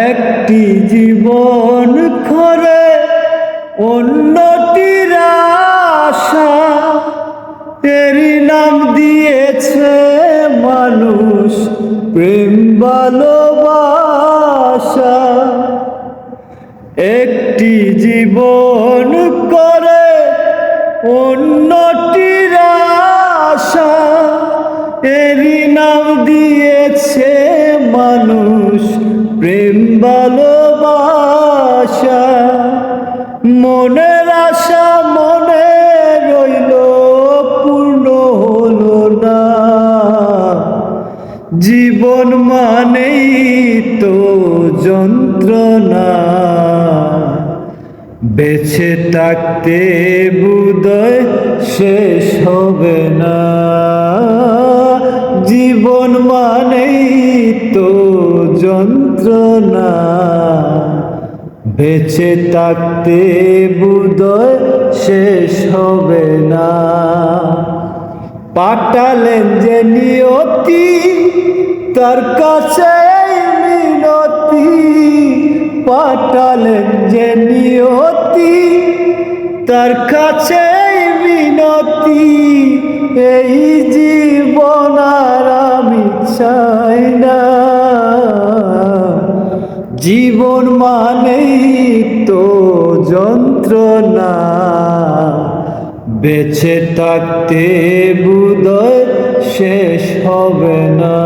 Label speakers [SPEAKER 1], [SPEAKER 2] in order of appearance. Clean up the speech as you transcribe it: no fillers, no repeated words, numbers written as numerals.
[SPEAKER 1] একটি জীবন করে অন্যটির আশা, এরই নাম দিয়েছে মানুষ প্রেম ভালোবাসা। একটি জীবন করে অন্যটির আশা, এরই নাম দিয়েছে মানুষ প্রেম ভালোবাসা। মনের আশা মনে রইল পূর্ণ হলো না, জীবন মানেই তো যন্ত্রণা। বেঁচে থাকতে বোধহয় শেষ হবে না, জীবন মানেই তো যন্ত্রণা। বেঁচে থাকতে বোধহয় শেষ হবে না। পাঠালেন যে নিয়তি তার কাছে মিনতি, পাঠালেন যে নিয়তি তার কাছে মিনতি। এই জীবন আর আমি চাই না, জীবন মানেই তো যন্ত্রণা। বেঁচে থাকতে বোধহয় শেষ হবে না।